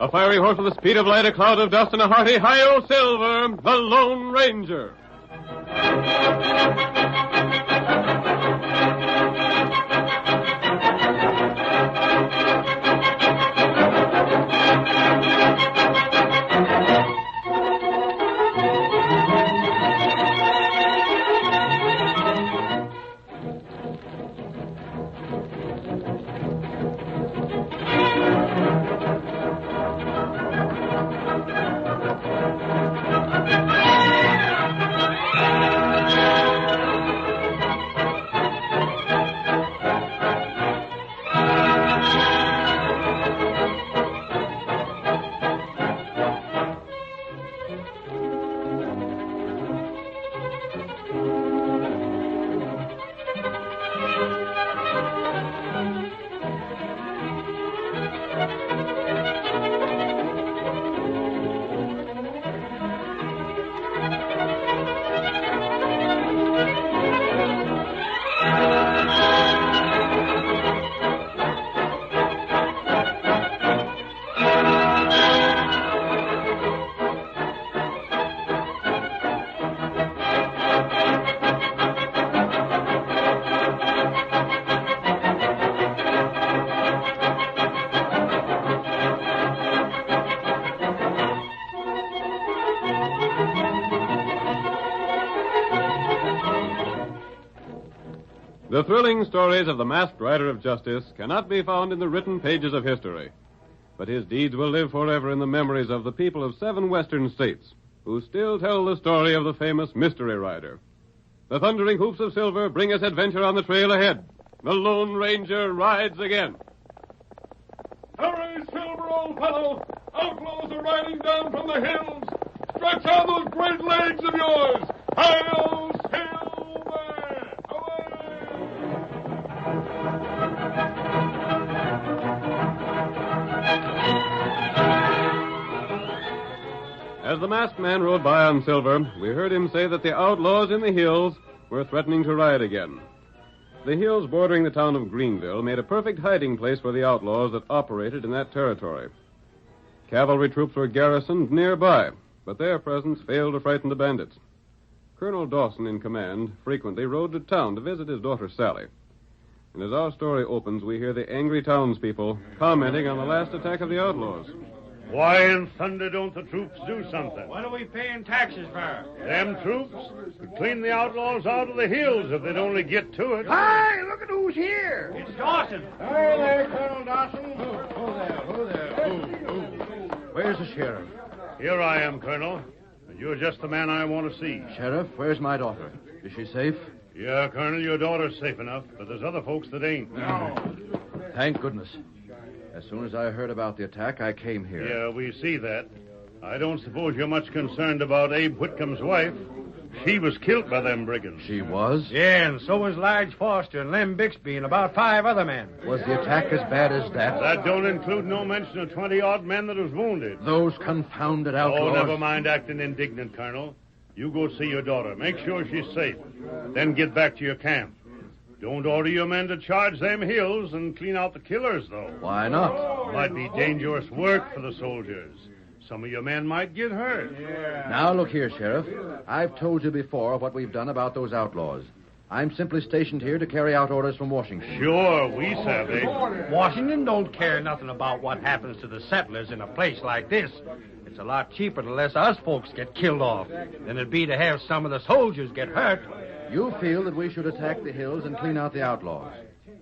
A fiery horse with the speed of light, a cloud of dust, and a hearty hi-yo Silver, the Lone Ranger. The thrilling stories of the masked rider of justice cannot be found in the written pages of history. But his deeds will live forever in the memories of the people of 7 western states, who still tell the story of the famous mystery rider. The thundering hoofs of silver bring us adventure on the trail ahead. The Lone Ranger rides again. Hurry, Silver, old fellow! Outlaws are riding down from the hills! Stretch out those great legs of yours! Hi-yo, Silver! As the masked man rode by on Silver, we heard him say that the outlaws in the hills were threatening to ride again. The hills bordering the town of Greenville made a perfect hiding place for the outlaws that operated in that territory. Cavalry troops were garrisoned nearby, but their presence failed to frighten the bandits. Colonel Dawson, in command, frequently rode to town to visit his daughter Sally. And as our story opens, we hear the angry townspeople commenting on the last attack of the outlaws. Why in thunder don't the troops do something? What are we paying taxes for? Them troops could clean the outlaws out of the hills if they'd only get to it. Hi, look at who's here. It's Dawson. Hi there, Colonel Dawson. Who there? Where's the sheriff? Here I am, Colonel. And you're just the man I want to see. Sheriff, where's my daughter? Is she safe? Yeah, Colonel, your daughter's safe enough, but there's other folks that ain't. Thank goodness. As soon as I heard about the attack, I came here. Yeah, we see that. I don't suppose you're much concerned about Abe Whitcomb's wife. She was killed by them brigands. She was? Yeah, and so was Lige Foster and Lem Bixby and about 5 other men. Was the attack as bad as that? That don't include no mention of 20-odd men that was wounded. Those confounded outlaws. Oh, never mind acting indignant, Colonel. You go see your daughter. Make sure she's safe. Then get back to your camp. Don't order your men to charge them hills and clean out the killers, though. Why not? Might be dangerous work for the soldiers. Some of your men might get hurt. Yeah. Now, look here, Sheriff. I've told you before what we've done about those outlaws. I'm simply stationed here to carry out orders from Washington. Sure, we savvy. Washington don't care nothing about what happens to the settlers in a place like this. It's a lot cheaper to let us folks get killed off than it'd be to have some of the soldiers get hurt. You feel that we should attack the hills and clean out the outlaws.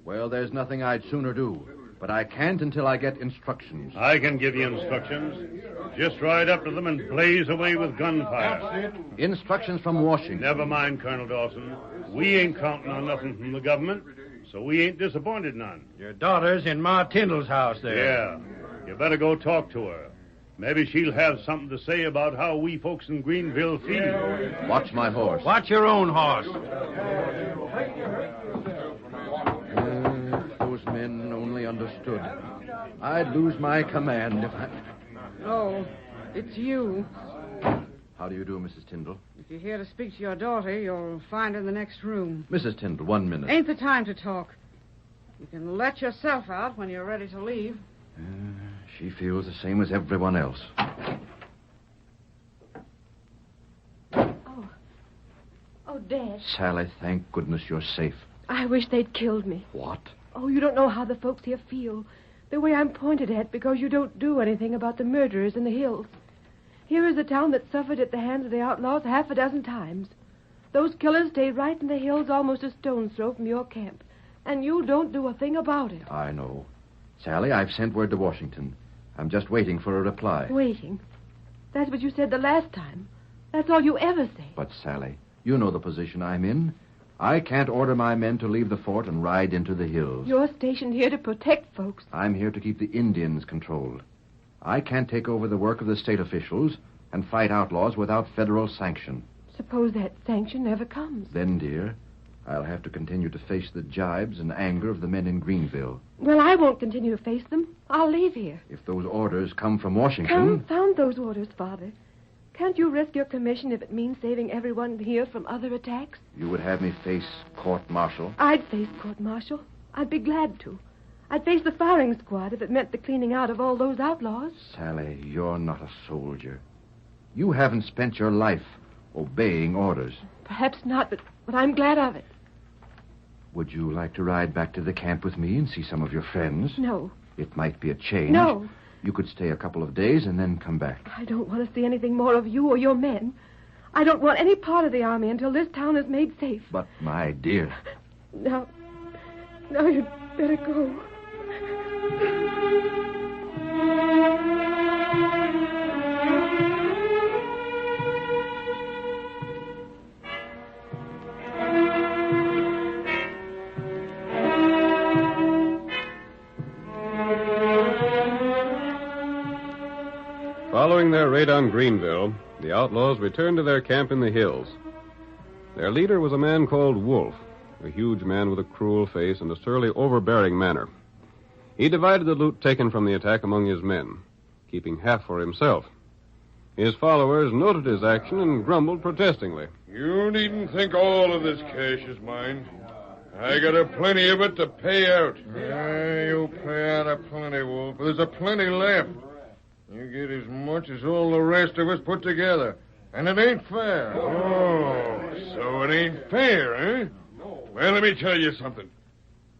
Well, there's nothing I'd sooner do. But I can't until I get instructions. I can give you instructions. Just ride up to them and blaze away with gunfire. Instructions from Washington. Never mind, Colonel Dawson. We ain't counting on nothing from the government, so we ain't disappointed none. Your daughter's in Ma Tyndall's house there. Yeah. You better go talk to her. Maybe she'll have something to say about how we folks in Greenville feel. Watch my horse. Watch your own horse. If those men only understood, I'd lose my command if I... Oh, it's you. How do you do, Mrs. Tyndall? If you're here to speak to your daughter, you'll find her in the next room. Mrs. Tyndall, 1 minute. Ain't the time to talk. You can let yourself out when you're ready to leave. She feels the same as everyone else. Oh, Dad. Sally, thank goodness you're safe. I wish they'd killed me. What? Oh, you don't know how the folks here feel. The way I'm pointed at because you don't do anything about the murderers in the hills. Here is a town that suffered at the hands of the outlaws 6 times. Those killers stayed right in the hills almost a stone's throw from your camp. And you don't do a thing about it. I know. Sally, I've sent word to Washington. I'm just waiting for a reply. Waiting? That's what you said the last time. That's all you ever say. But, Sally, you know the position I'm in. I can't order my men to leave the fort and ride into the hills. You're stationed here to protect folks. I'm here to keep the Indians controlled. I can't take over the work of the state officials and fight outlaws without federal sanction. Suppose that sanction never comes. Then, dear, I'll have to continue to face the jibes and anger of the men in Greenville. Well, I won't continue to face them. I'll leave here. If those orders come from Washington... Confound those orders, Father. Can't you risk your commission if it means saving everyone here from other attacks? You would have me face court-martial? I'd face court-martial. I'd be glad to. I'd face the firing squad if it meant the cleaning out of all those outlaws. Sally, you're not a soldier. You haven't spent your life obeying orders. Perhaps not, but I'm glad of it. Would you like to ride back to the camp with me and see some of your friends? No. It might be a change. No. You could stay a couple of days and then come back. I don't want to see anything more of you or your men. I don't want any part of the army until this town is made safe. But, my dear... Now you'd better go. Following their raid on Greenville, the outlaws returned to their camp in the hills. Their leader was a man called Wolf, a huge man with a cruel face and a surly, overbearing manner. He divided the loot taken from the attack among his men, keeping half for himself. His followers noted his action and grumbled protestingly. You needn't think all of this cash is mine. I got a plenty of it to pay out. You pay out a plenty, Wolf. There's a plenty left. You get as much as all the rest of us put together. And it ain't fair. Oh, so it ain't fair, eh? Well, let me tell you something.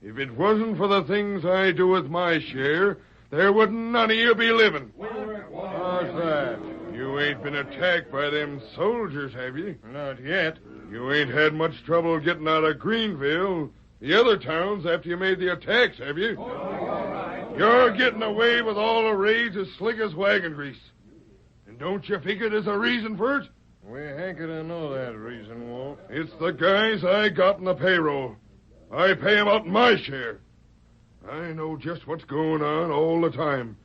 If it wasn't for the things I do with my share, there wouldn't none of you be living. How's that? You ain't been attacked by them soldiers, have you? Not yet. You ain't had much trouble getting out of Greenville, the other towns, after you made the attacks, have you? You're getting away with all the raids as slick as wagon grease. And don't you figure there's a reason for it? We hanker to know that reason, Wolf. It's the guys I got in the payroll. I pay 'em out in my share. I know just what's going on all the time.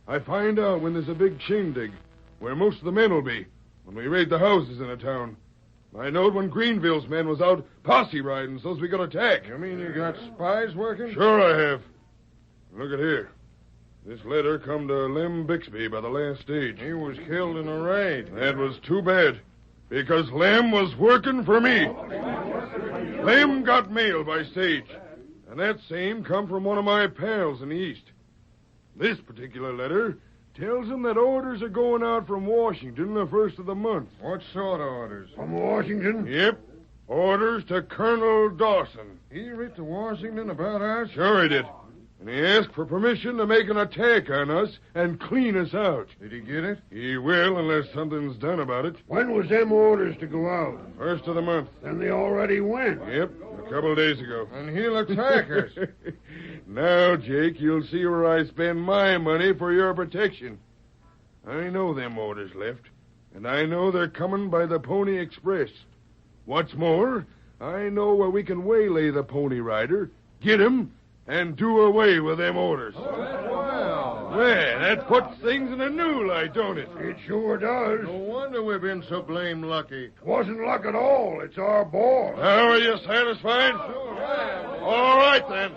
I find out when there's a big shindig, where most of the men will be, when we raid the houses in a town. I knowed when Greenville's men was out posse riding so's we could attack. You mean you got spies working? Sure I have. Look at here. This letter come to Lem Bixby by the last stage. He was killed in a raid. That was too bad, because Lem was working for me. Lem got mail by stage, and that same come from one of my pals in the East. This particular letter tells him that orders are going out from Washington the first of the month. What sort of orders? From Washington? Yep. Orders to Colonel Dawson. He writ to Washington about us? Sure he did. And he asked for permission to make an attack on us and clean us out. Did he get it? He will, unless something's done about it. When was them orders to go out? First of the month. Then they already went. Yep, a couple of days ago. And he'll attack us. Now, Jake, you'll see where I spend my money for your protection. I know them orders left, and I know they're coming by the Pony Express. What's more, I know where we can waylay the Pony Rider, get him, and do away with them orders. Well, that puts things in a new light, don't it? It sure does. No wonder we've been so blame lucky. Wasn't luck at all. It's our boss. Now, are you satisfied? Sure. All right, then.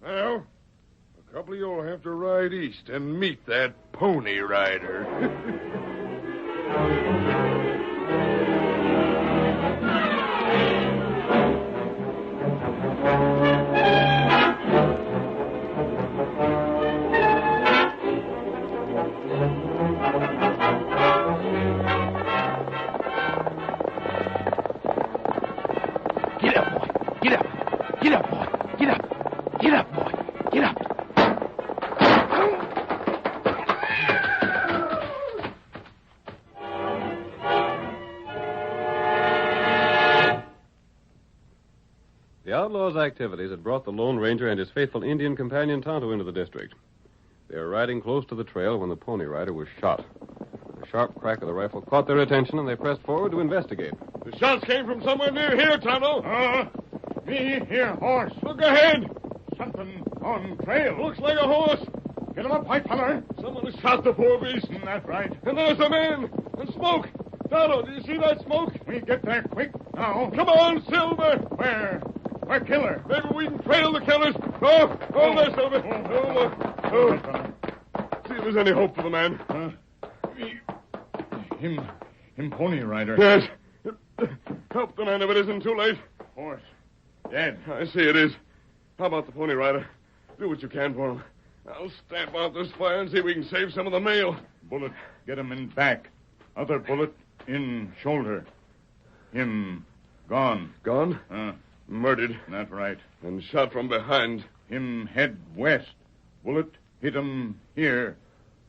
Now, a couple of you'll have to ride east and meet that Pony Rider. outlaws' activities had brought the Lone Ranger and his faithful Indian companion Tonto into the district. They were riding close to the trail when the Pony Rider was shot. The sharp crack of the rifle caught their attention, and they pressed forward to investigate. The shots came from somewhere near here, Tonto. Me here, horse. Look ahead. Something on trail. Looks like a horse. Get him up, white feller. Someone has shot the poor beast. That's right. And there's a man. And smoke. Tonto, do you see that smoke? We get there quick now. Come on, Silver. Where? Where killer? Maybe we can trail the killers. Oh, there, Silver. See if there's any hope for the man. Him Pony Rider. Yes. Help the man if it isn't too late. Horse. Dead. I see it is. How about the Pony Rider? Do what you can for him. I'll stamp out this fire and see if we can save some of the mail. Bullet, get him in back. Other bullet in shoulder. Him gone. Gone? Murdered. That's right. And shot from behind. Him head west. Bullet hit him here.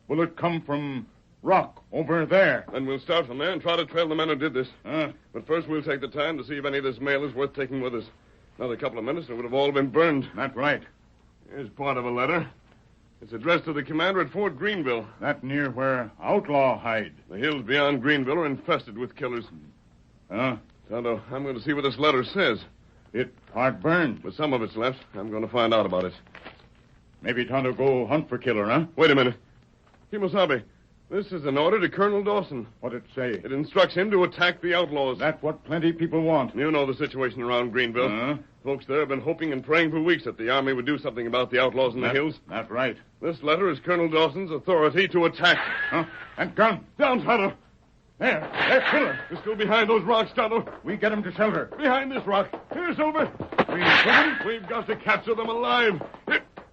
Bullet come from rock over there. Then we'll start from there and try to trail the men who did this. But first we'll take the time to see if any of this mail is worth taking with us. Another couple of minutes, it would have all been burned. That's right. Here's part of a letter. It's addressed to the commander at Fort Greenville. That near where outlaw hide. The hills beyond Greenville are infested with killers. Tonto, I'm going to see what this letter says. It part burned. But some of it's left. I'm going to find out about it. Maybe Tonto go hunt for killer, huh? Wait a minute. Kimosabe, this is an order to Colonel Dawson. What'd it say? It instructs him to attack the outlaws. That's what plenty people want. You know the situation around Greenville. Folks there have been hoping and praying for weeks that the Army would do something about the outlaws in the hills. That's right. This letter is Colonel Dawson's authority to attack. And gun. Down, Tonto. There, killer. They're still behind those rocks, Tonto. We get him to shelter. Behind this rock. Here, Silver. We've got to capture them alive.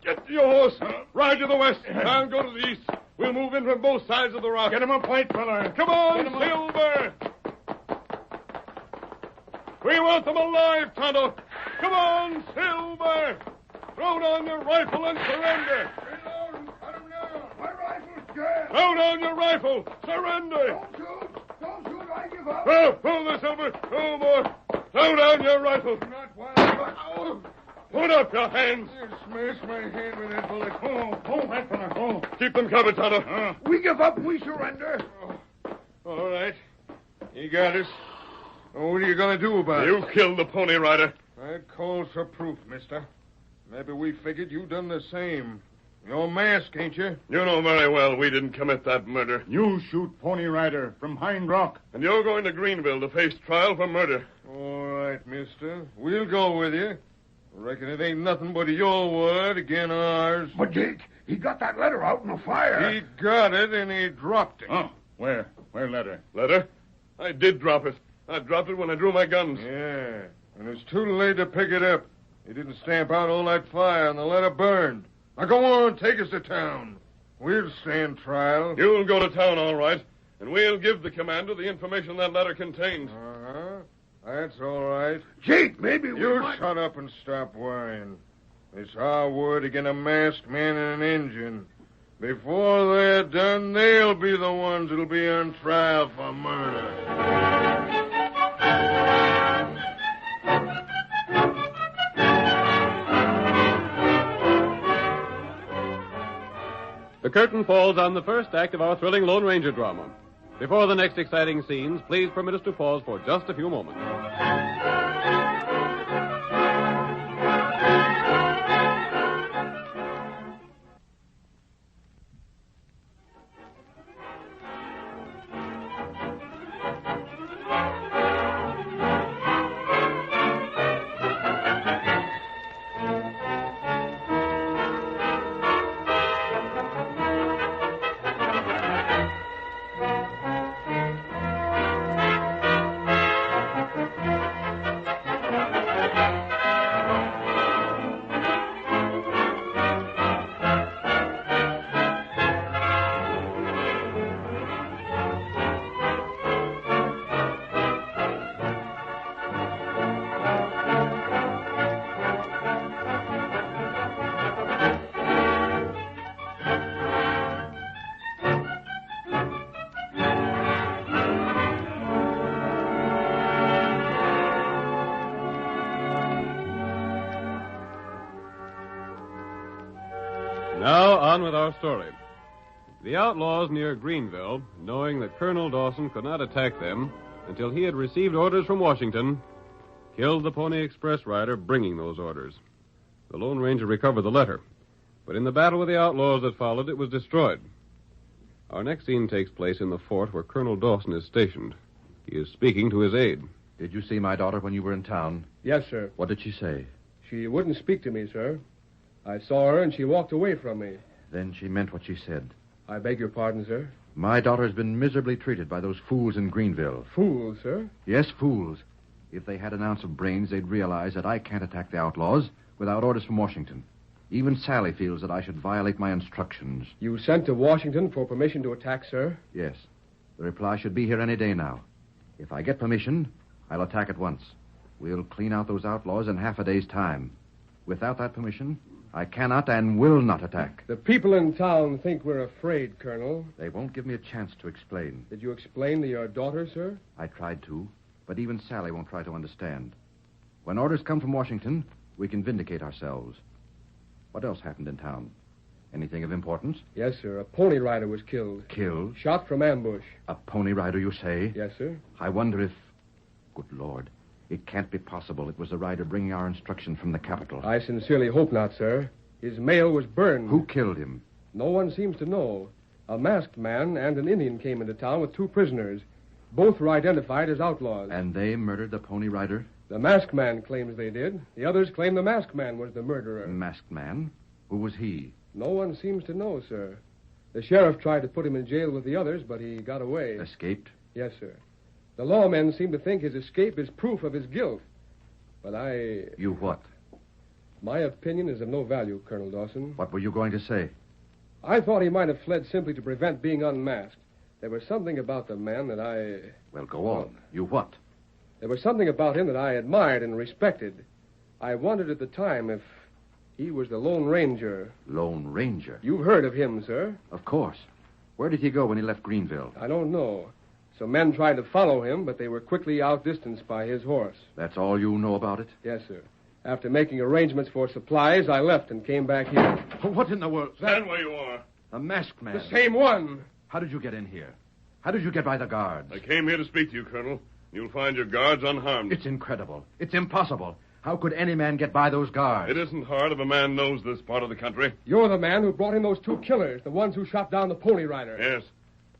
Get to your horse. Ride to the west. I'll go to the east. We'll move in from both sides of the rock. Get him up, white fella. Come on, Silver. We want them alive, Tonto. Come on, Silver. Throw down your rifle and surrender. Cut him down. My rifle's jammed. Throw down your rifle. Surrender. Don't shoot. Don't shoot. I give up. Oh, there, Silver. Oh, boy. Throw down your rifle. Not while I... Put up your hands. You smashed my hand with that bullet. White fella. Keep them covered, Tonto. We give up and we surrender. All right. You got us. What are you going to do about it? You killed the Pony Rider. That calls for proof, mister. Maybe we figured you done the same. You're masked, ain't you? You know very well we didn't commit that murder. You shoot Pony Rider from Hind Rock. And you're going to Greenville to face trial for murder. All right, mister. We'll go with you. Reckon it ain't nothing but your word again ours. But, Jake, he got that letter out in the fire. He got it and he dropped it. Where? Where letter? Letter? I did drop it. I dropped it when I drew my guns. Yeah, and it's too late to pick it up. He didn't stamp out all that fire and the letter burned. Now go on, take us to town. We'll stand trial. You'll go to town, all right, and we'll give the commander the information that letter contains. That's all right. Jake, maybe You shut up and stop worrying. It's our word against a masked man and an Injun. Before they're done, they'll be the ones that'll be on trial for murder. The curtain falls on the first act of our thrilling Lone Ranger drama. Before the next exciting scenes, please permit us to pause for just a few moments. Now, on with our story. The outlaws near Greenville, knowing that Colonel Dawson could not attack them until he had received orders from Washington, killed the Pony Express rider bringing those orders. The Lone Ranger recovered the letter, but in the battle with the outlaws that followed, it was destroyed. Our next scene takes place in the fort where Colonel Dawson is stationed. He is speaking to his aide. Did you see my daughter when you were in town? Yes, sir. What did she say? She wouldn't speak to me, sir. I saw her, and she walked away from me. Then she meant what she said. I beg your pardon, sir. My daughter's been miserably treated by those fools in Greenville. Fools, sir? Yes, fools. If they had an ounce of brains, they'd realize that I can't attack the outlaws without orders from Washington. Even Sally feels that I should violate my instructions. You sent to Washington for permission to attack, sir? Yes. The reply should be here any day now. If I get permission, I'll attack at once. We'll clean out those outlaws in half a day's time. Without that permission, I cannot and will not attack. The people in town think we're afraid, Colonel. They won't give me a chance to explain. Did you explain to your daughter, sir? I tried to, but even Sally won't try to understand. When orders come from Washington, we can vindicate ourselves. What else happened in town? Anything of importance? Yes, sir. A pony rider was killed. Killed? Shot from ambush. A pony rider, you say? Yes, sir. I wonder if... Good Lord. It can't be possible. It was the rider bringing our instruction from the capital. I sincerely hope not, sir. His mail was burned. Who killed him? No one seems to know. A masked man and an Indian came into town with 2 prisoners. Both were identified as outlaws. And they murdered the pony rider? The masked man claims they did. The others claim the masked man was the murderer. Masked man? Who was he? No one seems to know, sir. The sheriff tried to put him in jail with the others, but he got away. Escaped? Yes, sir. The lawmen seem to think his escape is proof of his guilt. But I... You what? My opinion is of no value, Colonel Dawson. What were you going to say? I thought he might have fled simply to prevent being unmasked. There was something about the man that I... Well, go on. You what? There was something about him that I admired and respected. I wondered at the time if he was the Lone Ranger. Lone Ranger? You've heard of him, sir. Of course. Where did he go when he left Greenville? I don't know. Some men tried to follow him, but they were quickly outdistanced by his horse. That's all you know about it? Yes, sir. After making arrangements for supplies, I left and came back here. What in the world? Stand where you are. A masked man. The same one. How did you get in here? How did you get by the guards? I came here to speak to you, Colonel. You'll find your guards unharmed. It's incredible. It's impossible. How could any man get by those guards? It isn't hard if a man knows this part of the country. You're the man who brought in those 2 killers, the ones who shot down the pony rider. Yes.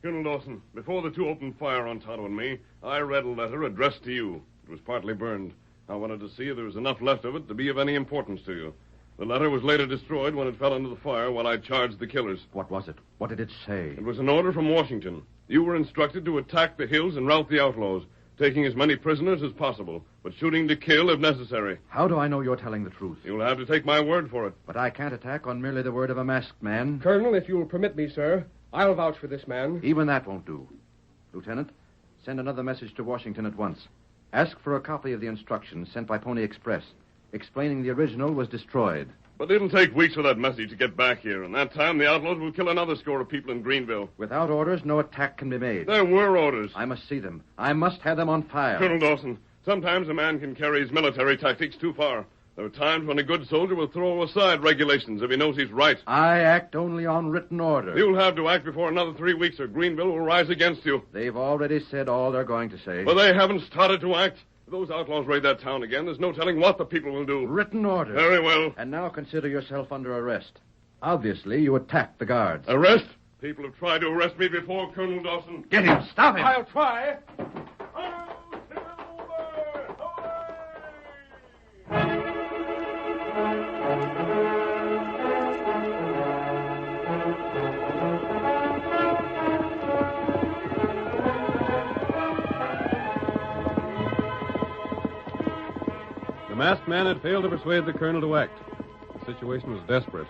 Colonel Dawson, before the 2 opened fire on Tonto and me, I read a letter addressed to you. It was partly burned. I wanted to see if there was enough left of it to be of any importance to you. The letter was later destroyed when it fell into the fire while I charged the killers. What was it? What did it say? It was an order from Washington. You were instructed to attack the hills and rout the outlaws, taking as many prisoners as possible, but shooting to kill if necessary. How do I know you're telling the truth? You'll have to take my word for it. But I can't attack on merely the word of a masked man. Colonel, if you'll permit me, sir, I'll vouch for this man. Even that won't do. Lieutenant, send another message to Washington at once. Ask for a copy of the instructions sent by Pony Express, explaining the original was destroyed. But it'll take weeks for that message to get back here, and that time the outlaws will kill another score of people in Greenville. Without orders, no attack can be made. There were orders. I must see them. I must have them on file. Colonel Dawson, sometimes a man can carry his military tactics too far. There are times when a good soldier will throw aside regulations if he knows he's right. I act only on written order. You'll have to act before another 3 weeks or Greenville will rise against you. They've already said all they're going to say. But they haven't started to act. If those outlaws raid that town again, there's no telling what the people will do. Written order. Very well. And now consider yourself under arrest. Obviously, you attacked the guards. Arrest? People have tried to arrest me before, Colonel Dawson. Get him. Stop him. I'll try. The masked man had failed to persuade the colonel to act. The situation was desperate.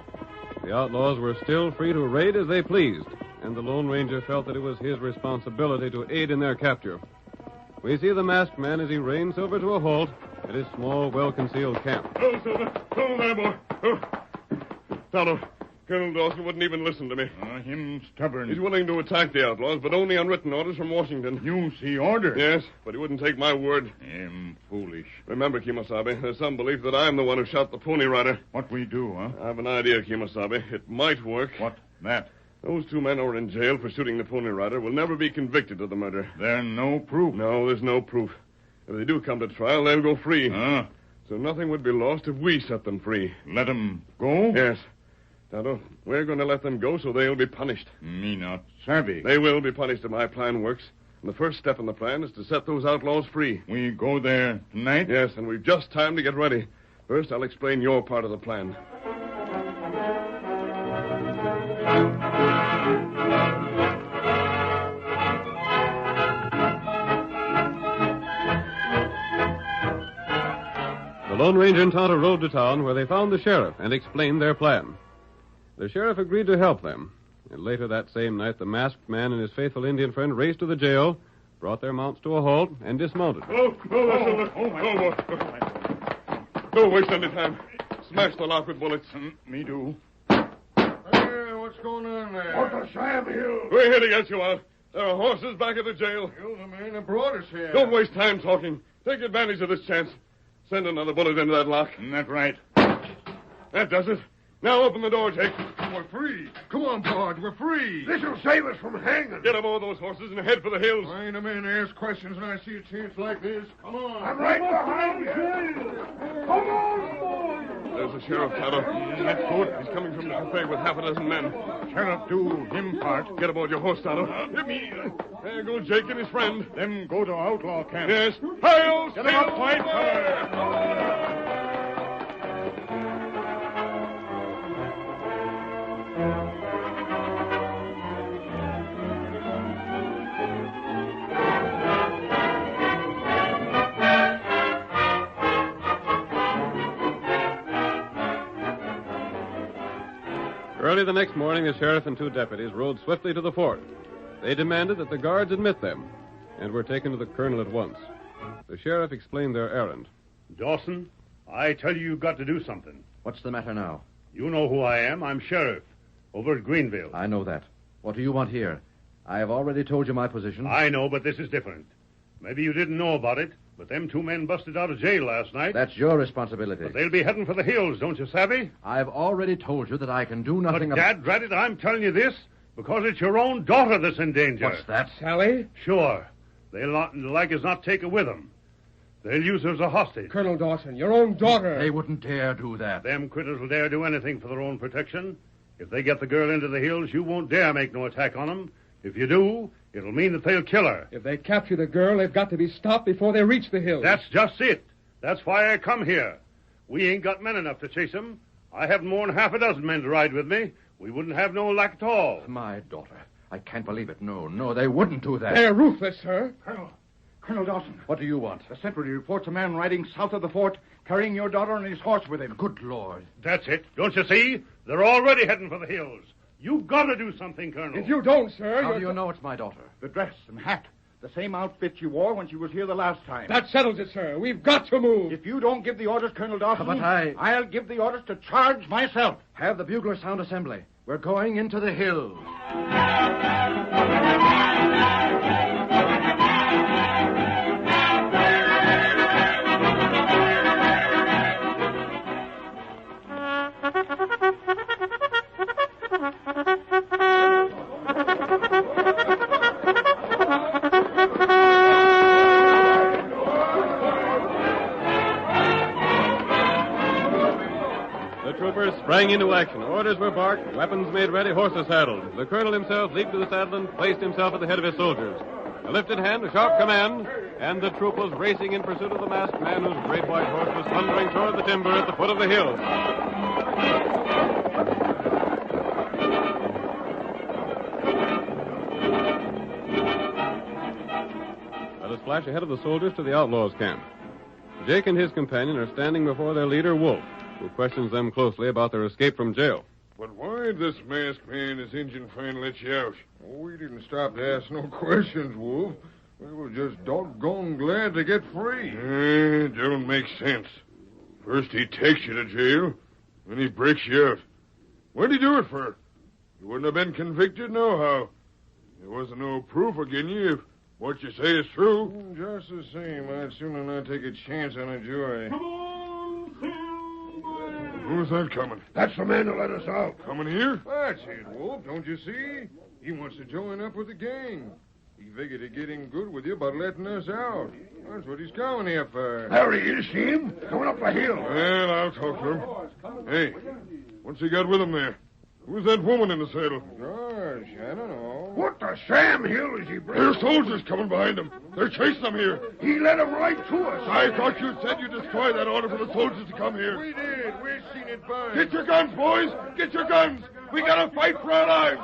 The outlaws were still free to raid as they pleased, and the Lone Ranger felt that it was his responsibility to aid in their capture. We see the masked man as he reins Silver to a halt at his small, well-concealed camp. Oh, Silver. Oh, there, boy. Oh. Tonto, Colonel Dawson wouldn't even listen to me. Him stubborn. He's willing to attack the outlaws, but only on written orders from Washington. You see orders? Yes, but he wouldn't take my word. Him foolish. Remember, Kemosabe, there's some belief that I'm the one who shot the Pony Rider. What we do, huh? I have an idea, Kemosabe. It might work. What? That? Those 2 men who are in jail for shooting the Pony Rider will never be convicted of the murder. There's no proof. No, there's no proof. If they do come to trial, they'll go free. Huh? So nothing would be lost if we set them free. Let them go? Yes. Tonto, we're going to let them go so they'll be punished. Me not savvy. They will be punished if my plan works. And the first step in the plan is to set those outlaws free. We go there tonight? Yes, and we've just time to get ready. First, I'll explain your part of the plan. The Lone Ranger and Tonto rode to town where they found the sheriff and explained their plan. The sheriff agreed to help them, and later that same night, the masked man and his faithful Indian friend raced to the jail, brought their mounts to a halt, and dismounted. Don't waste any time. Smash the lock with bullets. Me do. Hey, what's going on there? What the Sam Hill? We're here to get you out. There are horses back at the jail. You're the man that brought us here. Don't waste time talking. Take advantage of this chance. Send another bullet into that lock. That's right. That does it. Now open the door, Jake. We're free. Come on, Bard. We're free. This'll save us from hanging. Get aboard those horses and head for the hills. I ain't a man to ask questions when I see a chance like this. Come on. I'm right behind you. Come on, boys. There's the sheriff, Tonto. That's good. He's coming from the cafe with 6 men. Sheriff do him part. Get aboard your horse, Tonto. There goes Jake and his friend. Them go to outlaw camp. Yes. Hi-yo! Get him up, white fire. Early the next morning, the sheriff and 2 deputies rode swiftly to the fort. They demanded that the guards admit them, and were taken to the colonel at once. The sheriff explained their errand. Dawson, I tell you've got to do something. What's the matter now? You know who I am. I'm sheriff over at Greenville. I know that. What do you want here? I have already told you my position. I know, but this is different. Maybe you didn't know about it, but them 2 men busted out of jail last night. That's your responsibility. But they'll be heading for the hills, don't you, savvy? I've already told you that I can do nothing But, Dad, drat it, I'm telling you this because it's your own daughter that's in danger. What's that? Sally? Sure. They'll like as not take her with them. They'll use her as a hostage. Colonel Dawson, your own daughter. They wouldn't dare do that. Them critters will dare do anything for their own protection. If they get the girl into the hills, you won't dare make no attack on them. If you do, it'll mean that they'll kill her. If they capture the girl, they've got to be stopped before they reach the hills. That's just it. That's why I come here. We ain't got men enough to chase them. I haven't more than 6 men to ride with me. We wouldn't have no luck at all. My daughter. I can't believe it. No, they wouldn't do that. They're ruthless, sir. Colonel Dawson. What do you want? The sentry reports a man riding south of the fort, carrying your daughter and his horse with him. Good Lord. That's it. Don't you see? They're already heading for the hills. You've got to do something, Colonel. If you don't, sir... How do you know it's my daughter? The dress and hat. The same outfit she wore when she was here the last time. That settles it, sir. We've got to move. If you don't give the orders, Colonel Dawson... But I'll give the orders to charge myself. Have the bugler sound assembly. We're going into the hills. Sprang into action. Orders were barked, weapons made ready, horses saddled. The colonel himself leaped to the saddle and placed himself at the head of his soldiers. A lifted hand, a sharp command, and the troop was racing in pursuit of the masked man whose great white horse was thundering toward the timber at the foot of the hill. Let us flash ahead of the soldiers to the outlaws' camp. Jake and his companion are standing before their leader, Wolf, who questions them closely about their escape from jail. But why'd this masked man, his Indian friend, let you out? Oh, we didn't stop to ask no questions, Wolf. We were just doggone glad to get free. It don't make sense. First he takes you to jail, then he breaks you out. What'd he do it for? You wouldn't have been convicted nohow. There wasn't no proof against you if what you say is true. Just the same, I'd sooner not take a chance on a jury. Come on, Silver! Who's that coming? That's the man who let us out. Coming here? That's it, Wolf. Don't you see? He wants to join up with the gang. He figured to get in good with you by letting us out. That's what he's coming here for. There he is, see him? Coming up the hill. Well, I'll talk to him. Hey, what's he got with him there? Who's that woman in the saddle? Gosh, I don't know. What the Sam Hill is he bringing? There's soldiers coming behind him. They're chasing them here. He led them right to us. I thought you said you destroyed that order for the soldiers to come here. We did. We've seen it burn. Get your guns, boys. Get your guns. We gotta fight for our lives.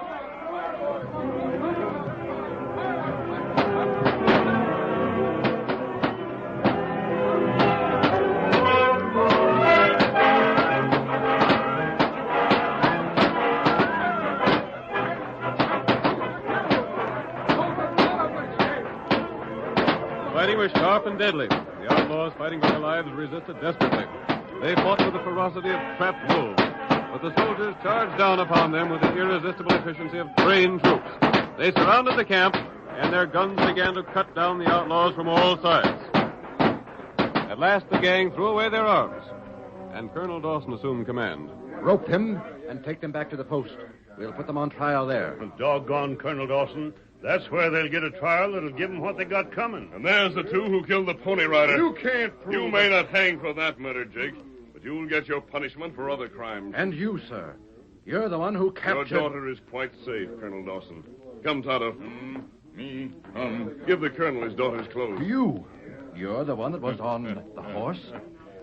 Fighting was sharp and deadly. The outlaws, fighting for their lives, resisted desperately. They fought with the ferocity of trapped wolves. But the soldiers charged down upon them with the irresistible efficiency of trained troops. They surrounded the camp, and their guns began to cut down the outlaws from all sides. At last, the gang threw away their arms, and Colonel Dawson assumed command. Rope them and take them back to the post. We'll put them on trial there. Doggone Colonel Dawson. That's where they'll get a trial that'll give them what they got coming. And there's the two who killed the Pony Rider. You can't prove You may not hang for that murder, Jake, but you'll get your punishment for other crimes. And you, sir. You're the one who captured... Your daughter is quite safe, Colonel Dawson. Come, Tonto. Me, Give the colonel his daughter's clothes. You're the one that was on the horse?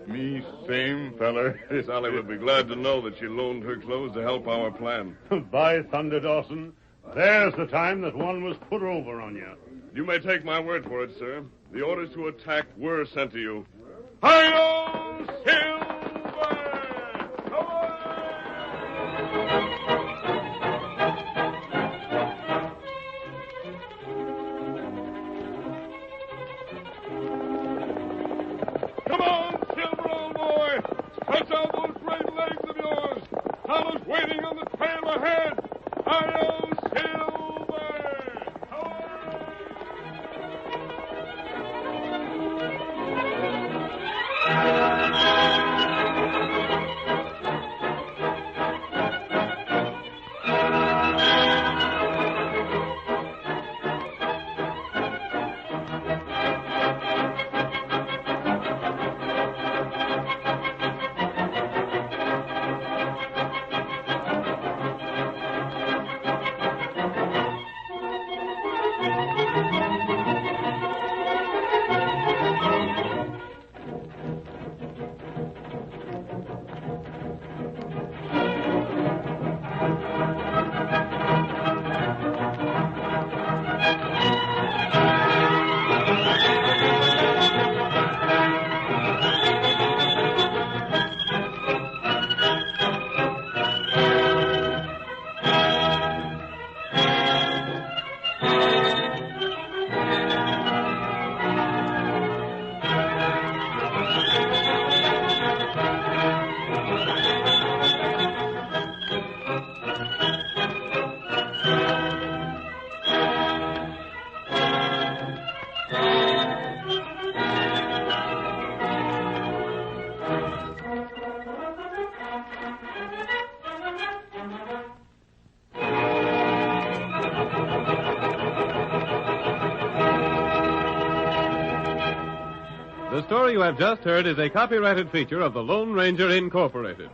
me same feller. Sally would be glad to know that she loaned her clothes to help our plan. By thunder, Dawson. There's the time that one was put over on you. You may take my word for it, sir. The orders to attack were sent to you. Hi-yo, Silver! Come on, Silver, old boy! Stretch out those great legs of yours! Thomas waiting on the trail ahead! Hi-yo, Silver! The story you have just heard is a copyrighted feature of the Lone Ranger Incorporated.